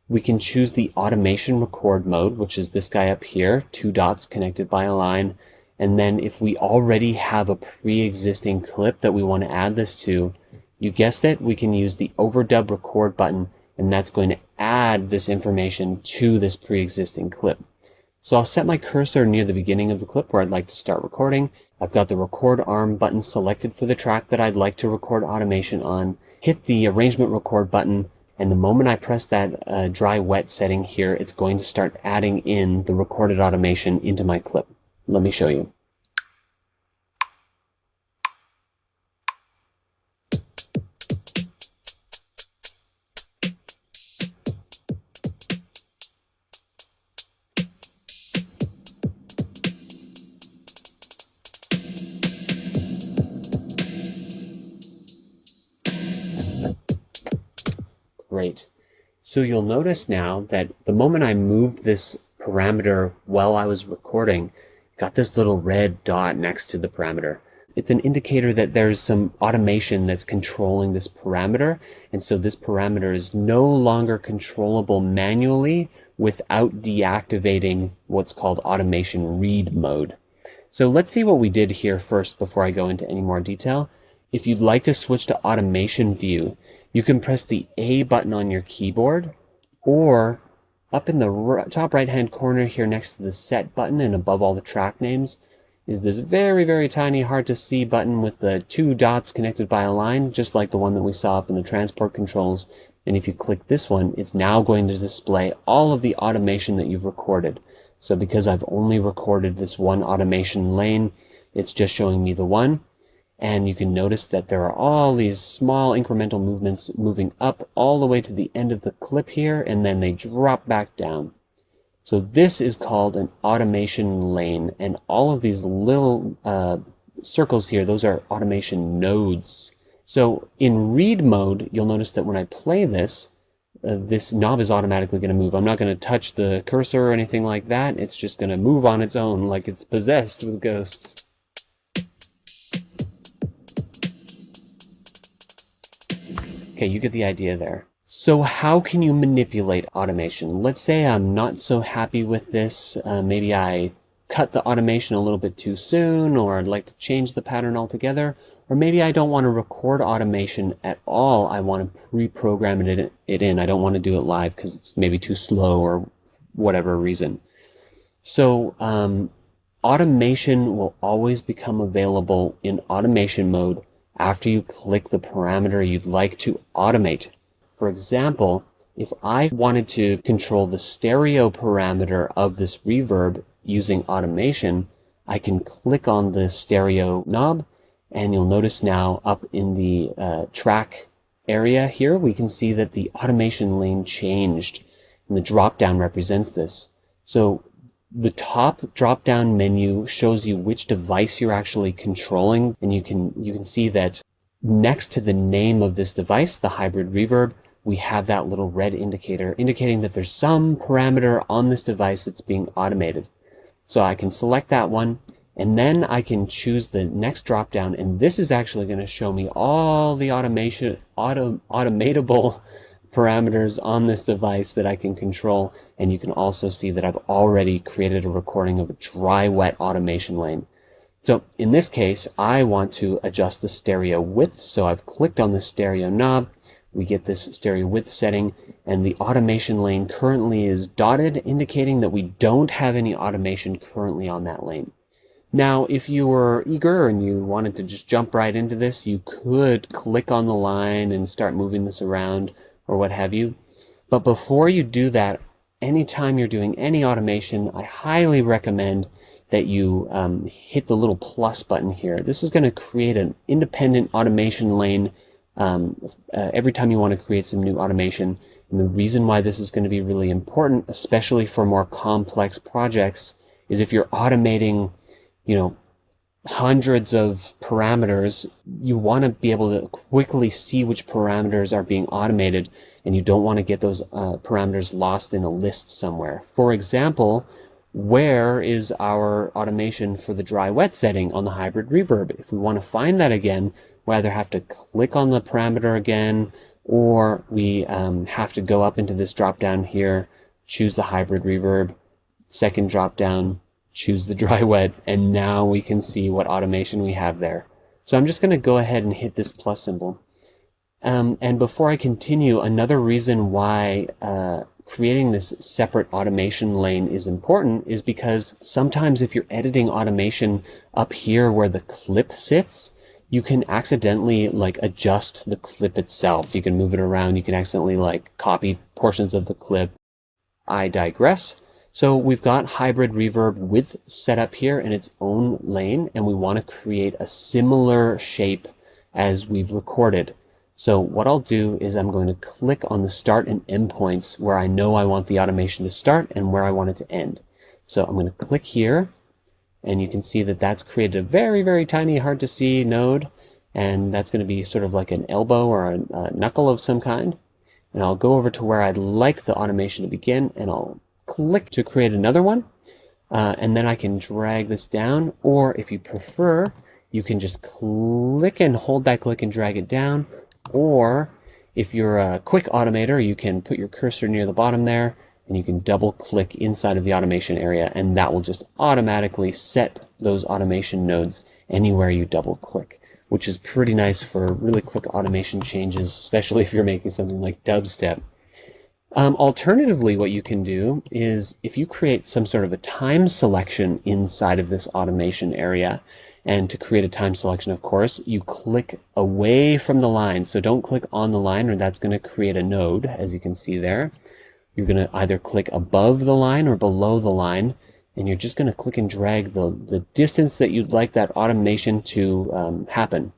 We can choose the automation record mode, which is this guy up here, 2 dots connected by a line. And then if we already have a pre-existing clip that we want to add this to, you guessed it, we can use the Overdub record button, and that's going to add this information to this pre-existing clip. So I'll set my cursor near the beginning of the clip where I'd like to start recording. I've got the record arm button selected for the track that I'd like to record automation on. Hit the arrangement record button, and the moment I press that dry wet setting here, it's going to start adding in the recorded automation into my clip. Let me show you. Great. So you'll notice now that the moment I moved this parameter while I was recording, got this little red dot next to the parameter. It's an indicator that there's some automation that's controlling this parameter, and so this parameter is no longer controllable manually without deactivating what's called automation read mode. So let's see what we did here first before I go into any more detail. If you'd like to switch to automation view, you can press the A button on your keyboard, or up in the top right hand corner here next to the set button and above all the track names is this very, very tiny, hard to see button with the 2 dots connected by a line, just like the one that we saw up in the transport controls. And if you click this one, it's now going to display all of the automation that you've recorded. So because I've only recorded this one automation lane, it's just showing me the one. And you can notice that there are all these small incremental movements moving up all the way to the end of the clip here, and then they drop back down. So this is called an automation lane, and all of these little circles here, those are automation nodes. So in read mode, you'll notice that when I play this, this knob is automatically going to move. I'm not going to touch the cursor or anything like that. It's just going to move on its own like it's possessed with ghosts. Okay, you get the idea there. So how can you manipulate automation? Let's say I'm not so happy with this. Maybe I cut the automation a little bit too soon, or I'd like to change the pattern altogether, or maybe I don't want to record automation at all. I want to pre-program it in. I don't want to do it live because it's maybe too slow or whatever reason. So automation will always become available in automation mode after you click the parameter you'd like to automate. For example, if I wanted to control the stereo parameter of this reverb using automation, I can click on the stereo knob, and you'll notice now up in the track area here, we can see that the automation lane changed, and the drop-down represents this. So the top drop-down menu shows you which device you're actually controlling, and you can see that next to the name of this device, the hybrid reverb, we have that little red indicator indicating that there's some parameter on this device that's being automated. So I can select that one, and then I can choose the next drop down, and this is actually going to show me all the automatable parameters on this device that I can control. And you can also see that I've already created a recording of a dry-wet automation lane. So in this case, I want to adjust the stereo width. So I've clicked on the stereo knob. We get this stereo width setting, and the automation lane currently is dotted, indicating that we don't have any automation currently on that lane. Now, if you were eager and you wanted to just jump right into this, you could click on the line and start moving this around or what have you. But before you do that, anytime you're doing any automation, I highly recommend that you hit the little plus button here. This is going to create an independent automation lane every time you want to create some new automation. And the reason why this is going to be really important, especially for more complex projects, is if you're automating, hundreds of parameters, you want to be able to quickly see which parameters are being automated, and you don't want to get those parameters lost in a list somewhere. For example, where is our automation for the dry-wet setting on the hybrid reverb? If we want to find that again, we either have to click on the parameter again, or we have to go up into this drop-down here, choose the hybrid reverb, second drop-down, choose the dry-wet, and now we can see what automation we have there. So I'm just going to go ahead and hit this plus symbol. And before I continue, another reason why creating this separate automation lane is important is because sometimes if you're editing automation up here where the clip sits, you can accidentally adjust the clip itself. You can move it around. You can accidentally copy portions of the clip. I digress. So we've got hybrid reverb width set up here in its own lane, and we want to create a similar shape as we've recorded. So what I'll do is I'm going to click on the start and end points where I know I want the automation to start and where I want it to end. So I'm going to click here, and you can see that that's created a very, very tiny, hard to see node, and that's going to be sort of like an elbow or a knuckle of some kind. And I'll go over to where I'd like the automation to begin, and I'll click to create another one, and then I can drag this down, or if you prefer, you can just click and hold that click and drag it down, or if you're a quick automator, you can put your cursor near the bottom there, and you can double click inside of the automation area, and that will just automatically set those automation nodes anywhere you double click, which is pretty nice for really quick automation changes, especially if you're making something like dubstep. Alternatively, what you can do is if you create some sort of a time selection inside of this automation area, and to create a time selection, of course, you click away from the line. So don't click on the line, or that's going to create a node, as you can see there. You're going to either click above the line or below the line, and you're just going to click and drag the distance that you'd like that automation to happen.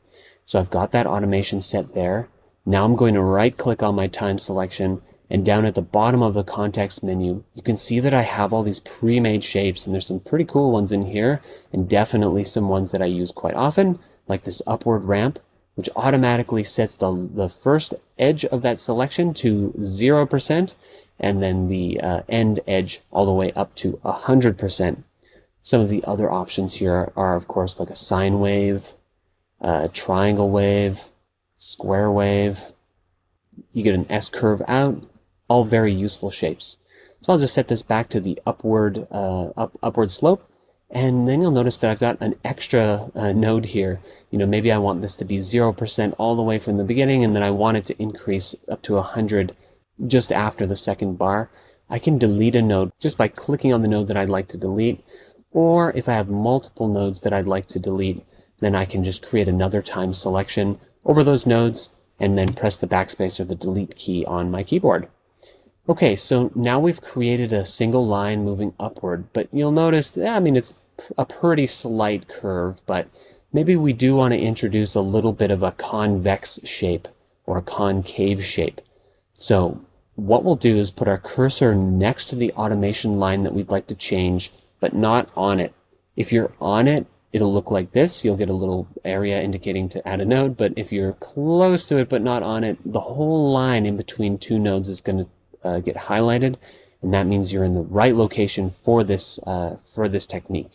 So I've got that automation set there. Now I'm going to right click on my time selection, and down at the bottom of the context menu, you can see that I have all these pre-made shapes, and there's some pretty cool ones in here, and definitely some ones that I use quite often, like this upward ramp, which automatically sets the first edge of that selection to 0%, and then the end edge all the way up to 100%. Some of the other options here are, of course, like a sine wave, triangle wave, square wave. You get an S curve out, all very useful shapes. So I'll just set this back to the upward slope, and then you'll notice that I've got an extra node here. You know, maybe I want this to be 0% all the way from the beginning, and then I want it to increase up to 100 just after the second bar. I can delete a node just by clicking on the node that I'd like to delete, or if I have multiple nodes that I'd like to delete, then I can just create another time selection over those nodes and then press the backspace or the delete key on my keyboard. Okay, so now we've created a single line moving upward, but you'll notice, I mean, it's a pretty slight curve, but maybe we do want to introduce a little bit of a convex shape or a concave shape. So what we'll do is put our cursor next to the automation line that we'd like to change, but not on it. If you're on it, it'll look like this. You'll get a little area indicating to add a node, but if you're close to it but not on it, the whole line in between two nodes is going to get highlighted, and that means you're in the right location for this technique.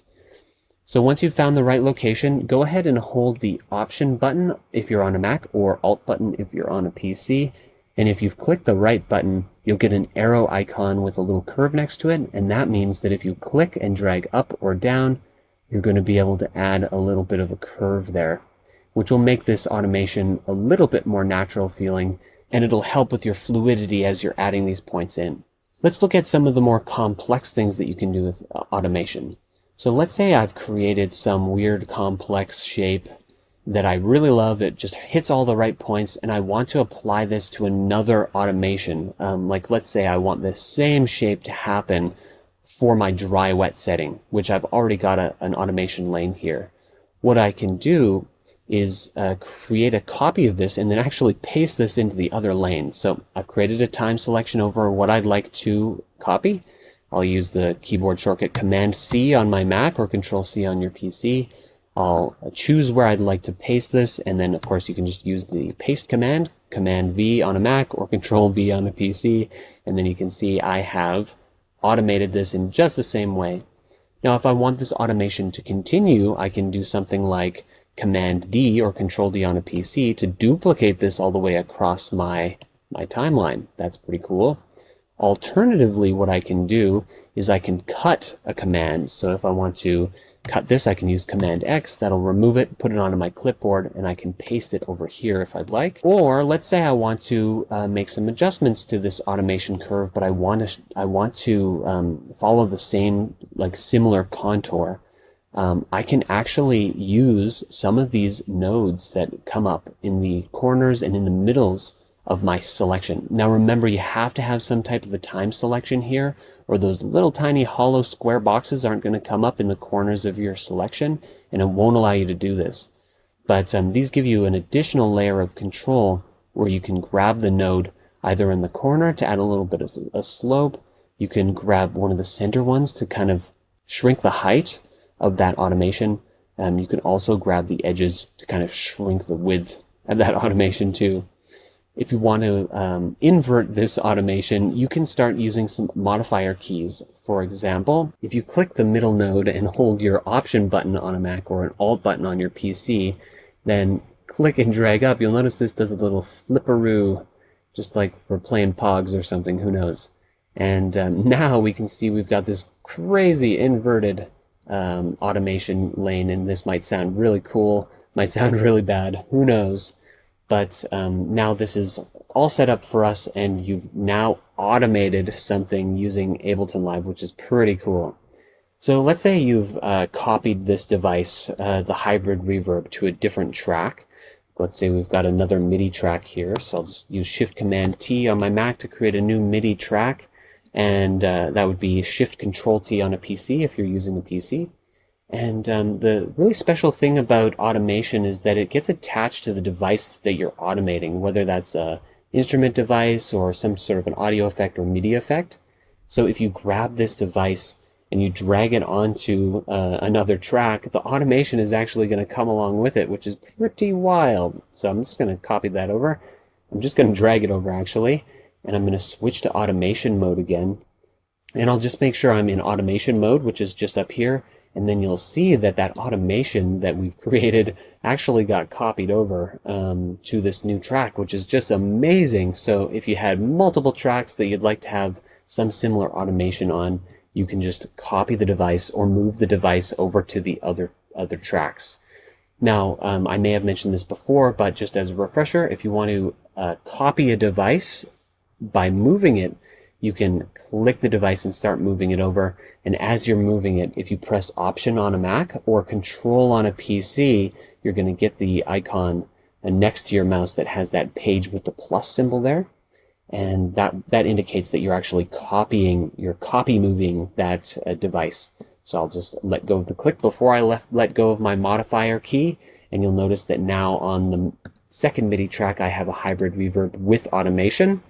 So once you've found the right location, go ahead and hold the Option button if you're on a Mac, or Alt button if you're on a PC. And if you've clicked the right button, you'll get an arrow icon with a little curve next to it, and that means that if you click and drag up or down, you're going to be able to add a little bit of a curve there, which will make this automation a little bit more natural feeling, and it'll help with your fluidity as you're adding these points in. Let's look at some of the more complex things that you can do with automation. So let's say I've created some weird complex shape that I really love. It just hits all the right points, and I want to apply this to another automation. Like let's say I want this same shape to happen for my dry wet setting, which I've already got an automation lane here. What I can do is create a copy of this and then actually paste this into the other lane. So I've created a time selection over what I'd like to copy. I'll use the keyboard shortcut Command C on my Mac or Control C on your PC. I'll choose where I'd like to paste this, and then of course you can just use the paste command, Command V on a Mac or Control V on a PC, and then you can see I have automated this in just the same way. Now if I want this automation to continue, I can do something like Command D or Control D on a PC to duplicate this all the way across my timeline. That's pretty cool. Alternatively, what I can do is I can cut a command. So if I want to cut this, I can use Command X. That'll remove it, put it onto my clipboard, and I can paste it over here if I'd like. Or let's say I want to make some adjustments to this automation curve, but I want to follow the same, like similar contour. I can actually use some of these nodes that come up in the corners and in the middles of my selection. Now remember, you have to have some type of a time selection here, or those little tiny hollow square boxes aren't going to come up in the corners of your selection, and it won't allow you to do this. But these give you an additional layer of control where you can grab the node either in the corner to add a little bit of a slope. You can grab one of the center ones to kind of shrink the height of that automation. You can also grab the edges to kind of shrink the width of that automation too. If you want to invert this automation, you can start using some modifier keys. For example, if you click the middle node and hold your Option button on a Mac or an Alt button on your PC, then click and drag up, you'll notice this does a little flipperoo, just like we're playing Pogs or something, who knows. And now we can see we've got this crazy inverted automation lane, and this might sound really cool, might sound really bad, who knows. But now this is all set up for us, and you've now automated something using Ableton Live, which is pretty cool. So let's say you've copied this device, the hybrid reverb, to a different track. Let's say we've got another MIDI track here, so I'll just use Shift Command T on my Mac to create a new MIDI track. and that would be Shift Control T on a PC if you're using a PC. And the really special thing about automation is that it gets attached to the device that you're automating, whether that's a instrument device or some sort of an audio effect or MIDI effect. So if you grab this device and you drag it onto another track, the automation is actually going to come along with it, which is pretty wild. So I'm just going to copy that over. I'm just going to drag it over actually, and I'm going to switch to automation mode again. And I'll just make sure I'm in automation mode, which is just up here. And then you'll see that that automation that we've created actually got copied over to this new track, which is just amazing. So if you had multiple tracks that you'd like to have some similar automation on, you can just copy the device or move the device over to the other tracks. Now, I may have mentioned this before, but just as a refresher, if you want to copy a device by moving it, you can click the device and start moving it over. And as you're moving it, if you press Option on a Mac or Control on a PC, you're going to get the icon next to your mouse that has that page with the plus symbol there. And that indicates that you're actually you're copy moving that device. So I'll just let go of the click before I let go of my modifier key. And you'll notice that now on the second MIDI track, I have a hybrid reverb with automation.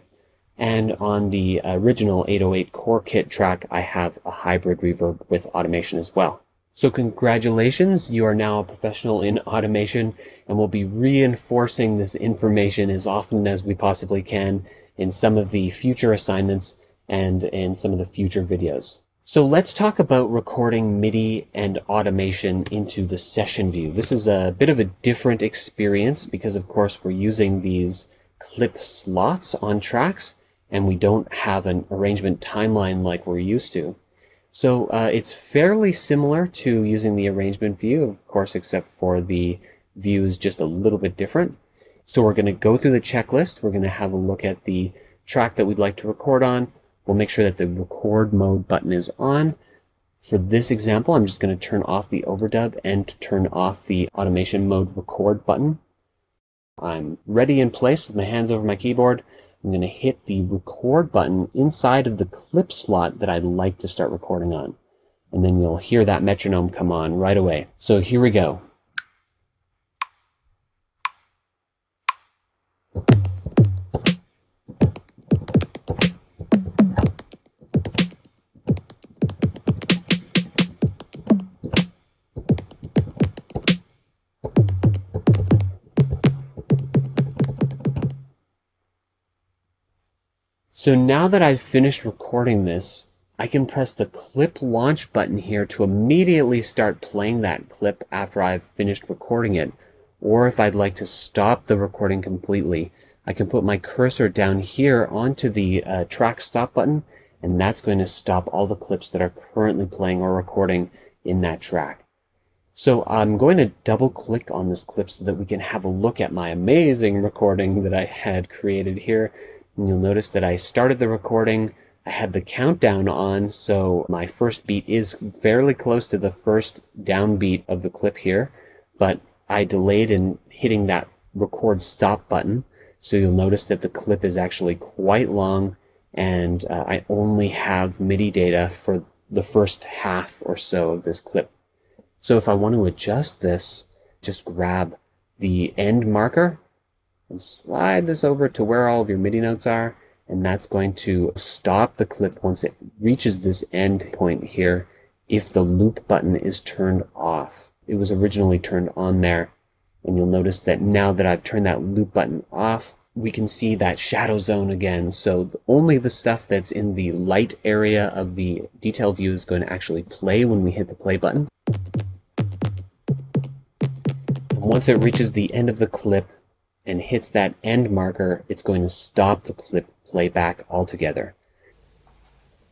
And on the original 808 Core Kit track, I have a hybrid reverb with automation as well. So congratulations, you are now a professional in automation, and we'll be reinforcing this information as often as we possibly can in some of the future assignments and in some of the future videos. So let's talk about recording MIDI and automation into the session view. This is a bit of a different experience because, of course, we're using these clip slots on tracks, and we don't have an arrangement timeline like we're used to. So it's fairly similar to using the arrangement view, of course, except for the view is just a little bit different. So we're going to go through the checklist. We're going to have a look at the track that we'd like to record on. We'll make sure that the record mode button is on. For this example, I'm just going to turn off the overdub and turn off the automation mode record button. I'm ready in place with my hands over my keyboard. I'm going to hit the record button inside of the clip slot that I'd like to start recording on. And then you'll hear that metronome come on right away. So here we go. So now that I've finished recording this, I can press the clip launch button here to immediately start playing that clip after I've finished recording it. Or if I'd like to stop the recording completely, I can put my cursor down here onto the track stop button, and that's going to stop all the clips that are currently playing or recording in that track. So I'm going to double click on this clip so that we can have a look at my amazing recording that I had created here. And you'll notice that I started the recording, I had the countdown on, so my first beat is fairly close to the first downbeat of the clip here, but I delayed in hitting that record stop button, so you'll notice that the clip is actually quite long, and I only have MIDI data for the first half or so of this clip. So if I want to adjust this, just grab the end marker, and slide this over to where all of your MIDI notes are, and that's going to stop the clip once it reaches this end point here if the loop button is turned off. It was originally turned on there, and you'll notice that now that I've turned that loop button off, we can see that shadow zone again. So only the stuff that's in the light area of the detail view is going to actually play when we hit the play button. And once it reaches the end of the clip, and hits that end marker, it's going to stop the clip playback altogether.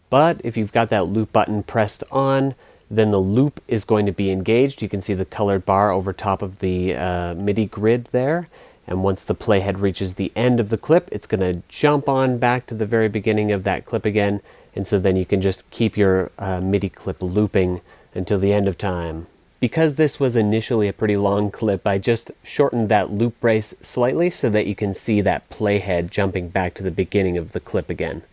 But if you've got that loop button pressed on, then the loop is going to be engaged. You can see the colored bar over top of the MIDI grid there. And once the playhead reaches the end of the clip, it's going to jump on back to the very beginning of that clip again. And so then you can just keep your MIDI clip looping until the end of time. Because this was initially a pretty long clip, I just shortened that loop brace slightly so that you can see that playhead jumping back to the beginning of the clip again.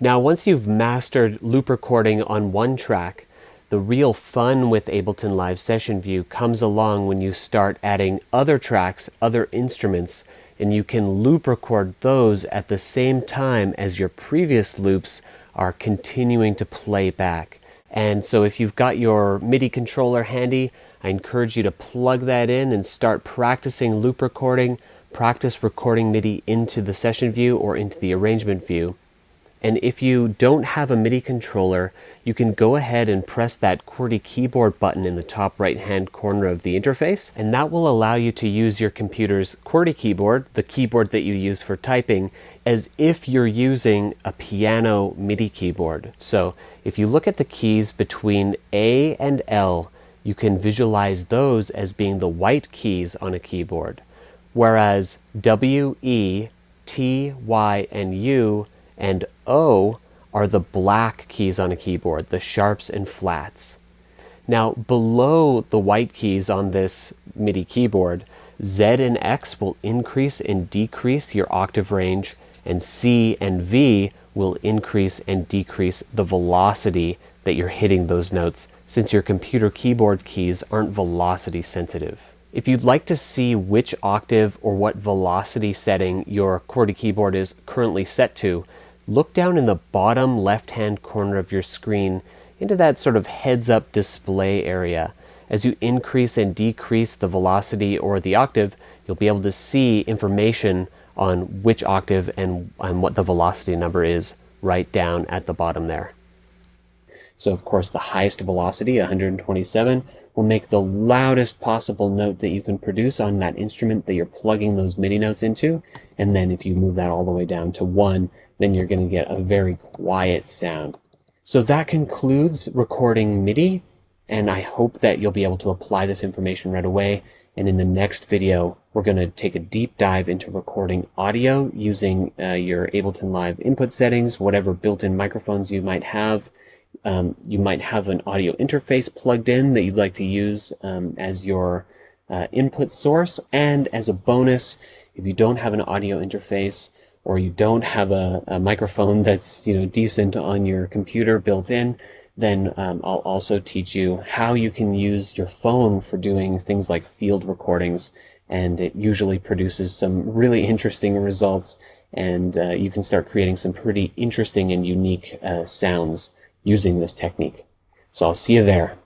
Now, once you've mastered loop recording on one track, the real fun with Ableton Live Session View comes along when you start adding other tracks, other instruments, and you can loop record those at the same time as your previous loops are continuing to play back. And so if you've got your MIDI controller handy, I encourage you to plug that in and start practicing loop recording. Practice recording MIDI into the session view or into the arrangement view. And if you don't have a MIDI controller, you can go ahead and press that QWERTY keyboard button in the top right-hand corner of the interface, and that will allow you to use your computer's QWERTY keyboard, the keyboard that you use for typing, as if you're using a piano MIDI keyboard. So if you look at the keys between A and L, you can visualize those as being the white keys on a keyboard, whereas W, E, T, Y, and U and O are the black keys on a keyboard, the sharps and flats. Now, below the white keys on this MIDI keyboard, Z and X will increase and decrease your octave range, and C and V will increase and decrease the velocity that you're hitting those notes, since your computer keyboard keys aren't velocity sensitive. If you'd like to see which octave or what velocity setting your QWERTY keyboard is currently set to, look down in the bottom left-hand corner of your screen into that sort of heads-up display area. As you increase and decrease the velocity or the octave, you'll be able to see information on which octave and what the velocity number is right down at the bottom there. So of course the highest velocity, 127, will make the loudest possible note that you can produce on that instrument that you're plugging those MIDI notes into. And then if you move that all the way down to 1, then you're going to get a very quiet sound. So that concludes recording MIDI, and I hope that you'll be able to apply this information right away. And in the next video, we're going to take a deep dive into recording audio using your Ableton Live input settings, whatever built-in microphones you might have. You might have an audio interface plugged in that you'd like to use as your input source. And as a bonus, if you don't have an audio interface or you don't have a microphone that's decent on your computer built in, then I'll also teach you how you can use your phone for doing things like field recordings, and it usually produces some really interesting results, and you can start creating some pretty interesting and unique sounds using this technique. So I'll see you there.